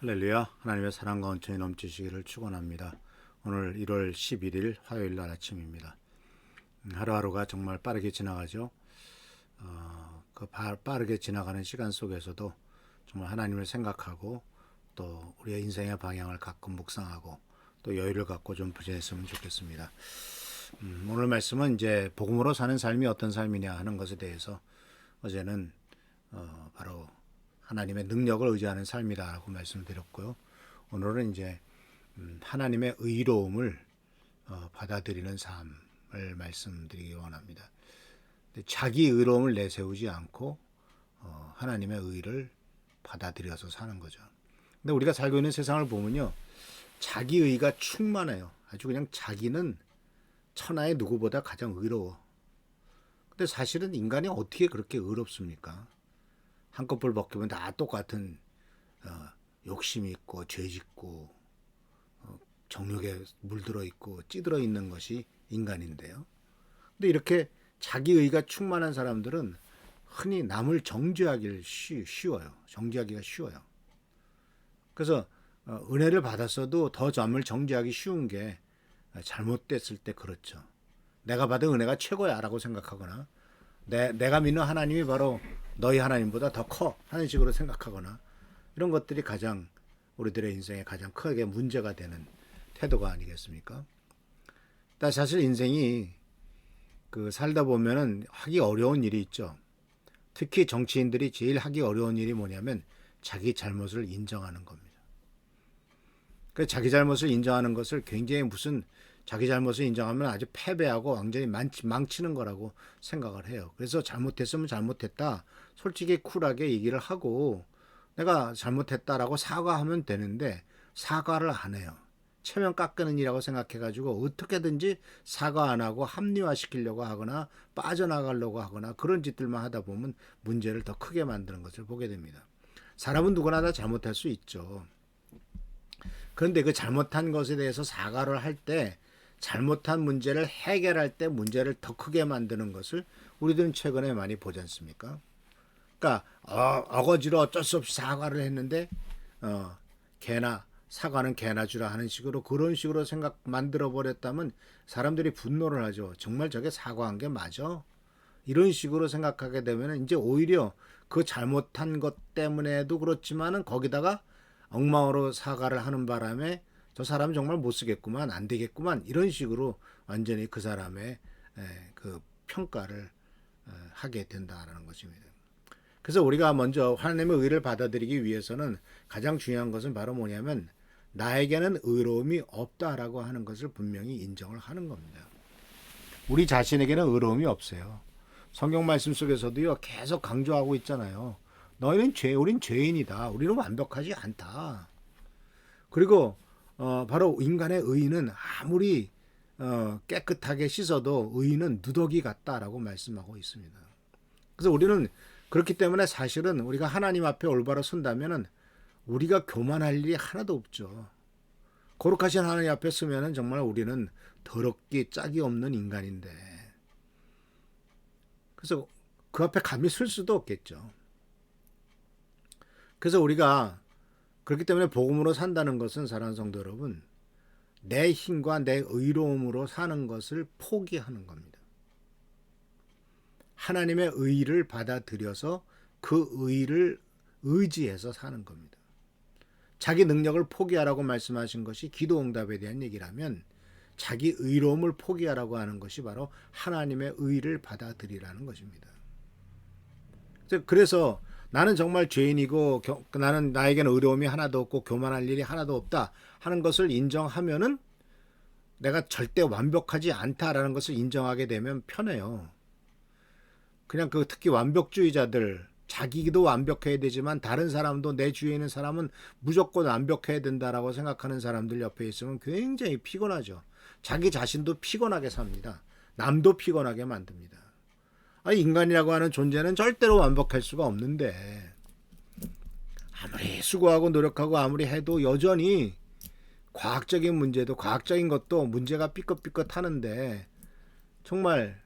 할렐루야. 하나님의 사랑과 은총이 넘치시기를 축원합니다. 오늘 1월 11일 화요일 날 아침입니다. 하루하루가 정말 빠르게 지나가죠. 빠르게 지나가는 시간 속에서도 정말 하나님을 생각하고 또 우리의 인생의 방향을 가끔 묵상하고 또 여유를 갖고 좀 지냈으면 좋겠습니다. 오늘 말씀은 이제 복음으로 사는 삶이 어떤 삶이냐 하는 것에 대해서 어제는 바로 하나님의 능력을 의지하는 삶이라고 말씀드렸고요. 오늘은 이제 하나님의 의로움을 받아들이는 삶을 말씀드리기 원합니다. 자기 의로움을 내세우지 않고 하나님의 의를 받아들여서 사는 거죠. 근데 우리가 살고 있는 세상을 보면요, 자기 의가 충만해요. 아주 그냥 자기는 천하의 누구보다 가장 의로워. 근데 사실은 인간이 어떻게 그렇게 의롭습니까? 한꺼풀 벗기면 다 똑같은 욕심이 있고 죄짓고 정욕에 물들어 있고 찌들어 있는 것이 인간인데요. 근데 이렇게 자기의가 충만한 사람들은 흔히 남을 정죄하기가 쉬워요. 정죄하기가 쉬워요. 그래서 은혜를 받았어도 더 남을 정죄하기 쉬운 게 잘못됐을 때 그렇죠. 내가 받은 은혜가 최고야 라고 생각하거나 내가 믿는 하나님이 바로 너희 하나님보다 더 커 하는 식으로 생각하거나 이런 것들이 가장 우리들의 인생에 가장 크게 문제가 되는 태도가 아니겠습니까? 사실 인생이 살다 보면은 하기 어려운 일이 있죠. 특히 정치인들이 제일 하기 어려운 일이 뭐냐면 자기 잘못을 인정하는 겁니다. 자기 잘못을 인정하는 것을 굉장히 자기 잘못을 인정하면 아주 패배하고 완전히 망치는 거라고 생각을 해요. 그래서 잘못했으면 잘못했다. 솔직히 쿨하게 얘기를 하고 내가 잘못했다라고 사과하면 되는데 사과를 안 해요. 체면 깎는 일이라고 생각해가지고 어떻게든지 사과 안 하고 합리화시키려고 하거나 빠져나가려고 하거나 그런 짓들만 하다 보면 문제를 더 크게 만드는 것을 보게 됩니다. 사람은 누구나 다 잘못할 수 있죠. 그런데 그 잘못한 것에 대해서 사과를 할 때 잘못한 문제를 해결할 때 문제를 더 크게 만드는 것을 우리들은 최근에 많이 보지 않습니까? 그러니까 어거지로 어쩔 수 없이 사과를 했는데 사과는 개나 주라 하는 식으로 그런 식으로 만들어 버렸다면 사람들이 분노를 하죠. 정말 저게 사과한 게 맞아? 이런 식으로 생각하게 되면 이제 오히려 그 잘못한 것 때문에도 그렇지만은 거기다가 엉망으로 사과를 하는 바람에 저 사람 정말 못 쓰겠구만, 안 되겠구만 이런 식으로 완전히 그 사람의 그 평가를 하게 된다는 것입니다. 그래서 우리가 먼저 하나님의 의를 받아들이기 위해서는 가장 중요한 것은 바로 뭐냐면 나에게는 의로움이 없다라고 하는 것을 분명히 인정을 하는 겁니다. 우리 자신에게는 의로움이 없어요. 성경 말씀 속에서도요 계속 강조하고 있잖아요. 우린 죄인이다. 우리는 완벽하지 않다. 그리고 바로 인간의 의는 아무리 깨끗하게 씻어도 의는 누더기 같다라고 말씀하고 있습니다. 그래서 우리는 그렇기 때문에 사실은 우리가 하나님 앞에 올바로 선다면은 우리가 교만할 일이 하나도 없죠. 거룩하신 하나님 앞에 서면은 정말 우리는 더럽기 짝이 없는 인간인데 그래서 그 앞에 감히 설 수도 없겠죠. 그래서 우리가 그렇기 때문에 복음으로 산다는 것은 사랑하는 성도 여러분, 내 힘과 내 의로움으로 사는 것을 포기하는 겁니다. 하나님의 의를 받아들여서 그 의를 의지해서 사는 겁니다. 자기 능력을 포기하라고 말씀하신 것이 기도응답에 대한 얘기라면 자기 의로움을 포기하라고 하는 것이 바로 하나님의 의를 받아들이라는 것입니다. 그래서 나는 정말 죄인이고 나는 나에게는 의로움이 하나도 없고 교만할 일이 하나도 없다 하는 것을 인정하면은 내가 절대 완벽하지 않다라는 것을 인정하게 되면 편해요. 그냥 특히 완벽주의자들 자기도 완벽해야 되지만 다른 사람도 내 주위에 있는 사람은 무조건 완벽해야 된다라고 생각하는 사람들 옆에 있으면 굉장히 피곤하죠. 자기 자신도 피곤하게 삽니다. 남도 피곤하게 만듭니다. 아니, 인간이라고 하는 존재는 절대로 완벽할 수가 없는데 아무리 수고하고 노력하고 아무리 해도 여전히 과학적인 문제도 과학적인 것도 문제가 삐끗삐끗 하는데 정말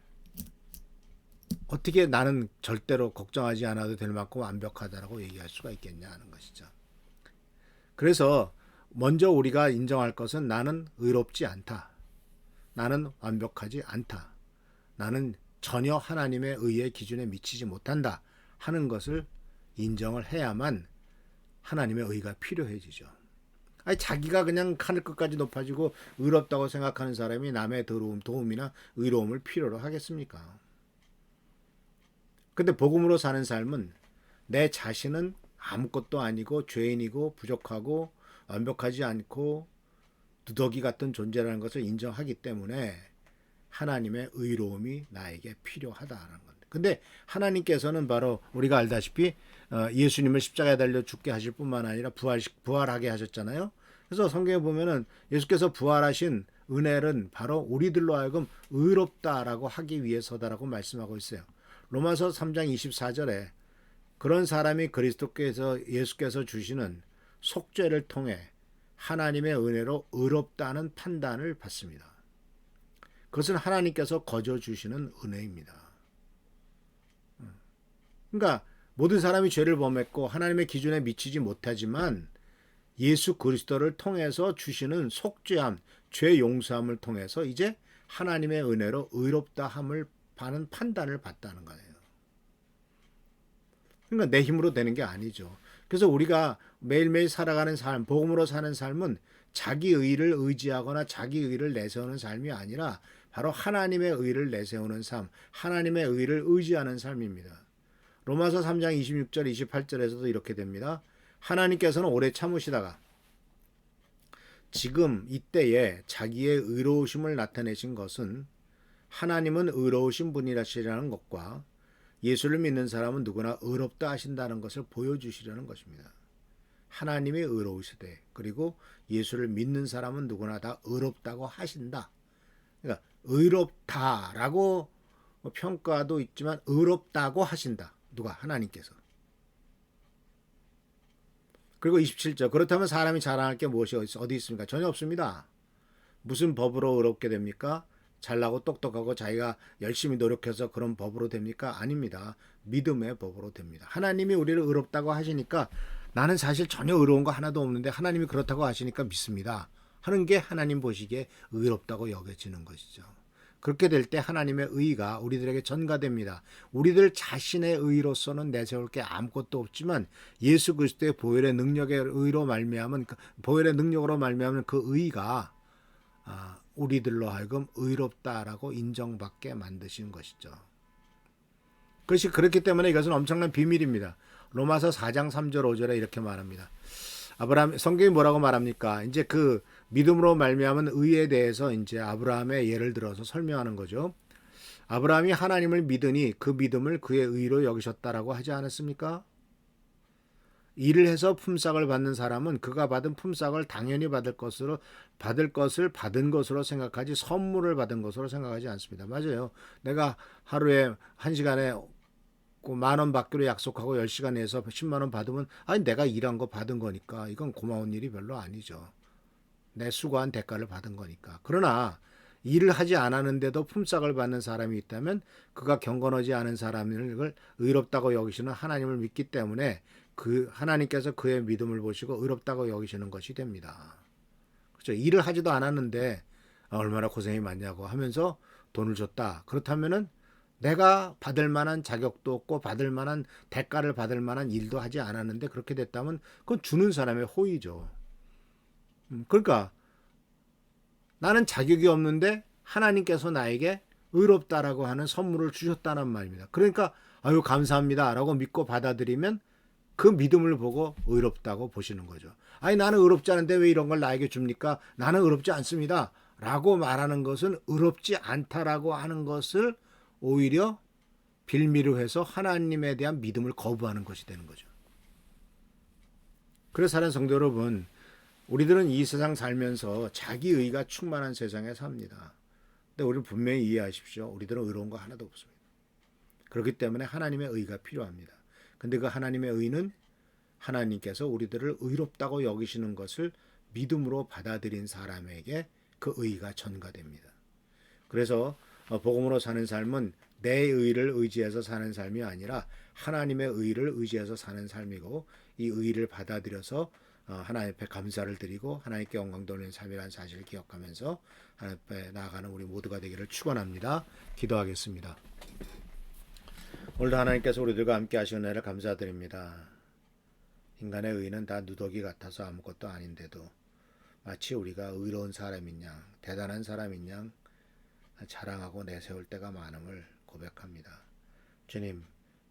어떻게 나는 절대로 걱정하지 않아도 될 만큼 완벽하다라고 얘기할 수가 있겠냐 하는 것이죠. 그래서 먼저 우리가 인정할 것은 나는 의롭지 않다. 나는 완벽하지 않다. 나는 전혀 하나님의 의의 기준에 미치지 못한다 하는 것을 인정을 해야만 하나님의 의가 필요해지죠. 아니, 자기가 그냥 하늘 끝까지 높아지고 의롭다고 생각하는 사람이 남의 도움이나 의로움을 필요로 하겠습니까? 근데 복음으로 사는 삶은 내 자신은 아무것도 아니고 죄인이고 부족하고 완벽하지 않고 누더기 같은 존재라는 것을 인정하기 때문에 하나님의 의로움이 나에게 필요하다는 건데. 근데 하나님께서는 바로 우리가 알다시피 예수님을 십자가에 달려 죽게 하실 뿐만 아니라 부활하게 하셨잖아요. 그래서 성경에 보면은 예수께서 부활하신 은혜는 바로 우리들로 하여금 의롭다라고 하기 위해서다라고 말씀하고 있어요. 로마서 3장 24절에 그런 사람이 그리스도께서 예수께서 주시는 속죄를 통해 하나님의 은혜로 의롭다는 판단을 받습니다. 그것은 하나님께서 거저 주시는 은혜입니다. 그러니까 모든 사람이 죄를 범했고 하나님의 기준에 미치지 못하지만 예수 그리스도를 통해서 주시는 속죄함, 죄 용서함을 통해서 이제 하나님의 은혜로 의롭다함을 받는 판단을 받다는 거예요. 그러니까 내 힘으로 되는 게 아니죠. 그래서 우리가 매일매일 살아가는 삶, 복음으로 사는 삶은 자기 의를 의지하거나 자기 의를 내세우는 삶이 아니라 바로 하나님의 의를 내세우는 삶, 하나님의 의를 의지하는 삶입니다. 로마서 3장 26절, 28절에서도 이렇게 됩니다. 하나님께서는 오래 참으시다가 지금 이때에 자기의 의로우심을 나타내신 것은 하나님은 의로우신 분이라시라는 것과 예수를 믿는 사람은 누구나 의롭다 하신다는 것을 보여주시려는 것입니다. 하나님이 의로우시되 그리고 예수를 믿는 사람은 누구나 다 의롭다고 하신다. 그러니까 의롭다라고 평가도 있지만 의롭다고 하신다. 누가? 하나님께서. 그리고 27절 그렇다면 사람이 자랑할 게 무엇이 어디 있습니까? 전혀 없습니다. 무슨 법으로 의롭게 됩니까? 잘나고 똑똑하고 자기가 열심히 노력해서 그런 법으로 됩니까? 아닙니다. 믿음의 법으로 됩니다. 하나님이 우리를 의롭다고 하시니까 나는 사실 전혀 의로운 거 하나도 없는데 하나님이 그렇다고 하시니까 믿습니다. 하는 게 하나님 보시기에 의롭다고 여겨지는 것이죠. 그렇게 될 때 하나님의 의가 우리들에게 전가됩니다. 우리들 자신의 의로서는 내세울 게 아무것도 없지만 예수 그리스도의 보혈의 능력의 의로 말미암은 보혈의 능력으로 말미암은 그 의가 우리들로 하여금 의롭다라고 인정받게 만드신 것이죠. 그것이 그렇기 때문에 이것은 엄청난 비밀입니다. 로마서 4장 3절 5절에 이렇게 말합니다. 아브라함 성경이 뭐라고 말합니까? 이제 그 믿음으로 말미암은 의에 대해서 이제 아브라함의 예를 들어서 설명하는 거죠. 아브라함이 하나님을 믿으니 그 믿음을 그의 의로 여기셨다라고 하지 않았습니까? 일을 해서 품삯을 받는 사람은 그가 받은 품삯을 당연히 받은 것으로 생각하지 선물을 받은 것으로 생각하지 않습니다. 맞아요. 내가 하루에 1시간에 10,000원 받기로 약속하고 10시간 내서 10만 원 받으면 아니 내가 일한 거 받은 거니까 이건 고마운 일이 별로 아니죠. 내 수고한 대가를 받은 거니까. 그러나 일을 하지 않았는데도 품삯을 받는 사람이 있다면 그가 경건하지 않은 사람을 의롭다고 여기시는 하나님을 믿기 때문에 그 하나님께서 그의 믿음을 보시고 의롭다고 여기시는 것이 됩니다. 그렇죠. 일을 하지도 않았는데 얼마나 고생이 많냐고 하면서 돈을 줬다. 그렇다면은 내가 받을 만한 자격도 없고 받을 만한 대가를 받을 만한 일도 하지 않았는데 그렇게 됐다면 그건 주는 사람의 호의죠. 그러니까 나는 자격이 없는데 하나님께서 나에게 의롭다라고 하는 선물을 주셨다는 말입니다. 그러니까 아유 감사합니다 라고 믿고 받아들이면 그 믿음을 보고 의롭다고 보시는 거죠. 아니 나는 의롭지 않은데 왜 이런 걸 나에게 줍니까? 나는 의롭지 않습니다. 라고 말하는 것은 의롭지 않다라고 하는 것을 오히려 빌미로 해서 하나님에 대한 믿음을 거부하는 것이 되는 거죠. 그래서 사는 성도 여러분, 우리들은 이 세상 살면서 자기 의가 충만한 세상에 삽니다. 근데 우리는 분명히 이해하십시오. 우리들은 의로운 거 하나도 없습니다. 그렇기 때문에 하나님의 의가 필요합니다. 근데 그 하나님의 의는 하나님께서 우리들을 의롭다고 여기시는 것을 믿음으로 받아들인 사람에게 그 의가 전가됩니다. 그래서 복음으로 사는 삶은 내 의를 의지해서 사는 삶이 아니라 하나님의 의를 의지해서 사는 삶이고, 이 의를 받아들여서 하나님 앞에 감사를 드리고 하나님께 영광 돌리는 삶이라는 사실을 기억하면서 하나님 앞에 나아가는 우리 모두가 되기를 축원합니다. 기도하겠습니다. 오늘도 하나님께서 우리들과 함께 하시는 은혜를 감사드립니다. 인간의 의는 다 누더기 같아서 아무것도 아닌데도 마치 우리가 의로운 사람인 양, 대단한 사람인 양 자랑하고 내세울 때가 많음을 고백합니다. 주님,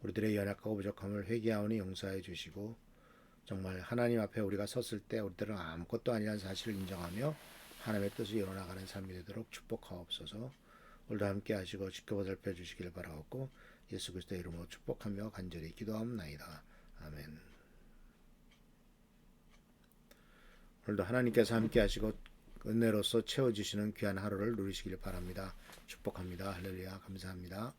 우리들의 연약하고 부족함을 회개하오니 용서해 주시고, 정말 하나님 앞에 우리가 섰을 때 우리들은 아무것도 아니라는 사실을 인정하며 하나님의 뜻을 이뤄나가는 삶이 되도록 축복하옵소서. 오늘도 함께 하시고 지켜보살펴 주시길 바라옵고 예수 그리스도의 이름으로 축복하며 간절히 기도하옵나이다. 아멘. 오늘도 하나님께서 함께 하시고 은혜로서 채워주시는 귀한 하루를 누리시길 바랍니다. 축복합니다. 할렐루야. 감사합니다.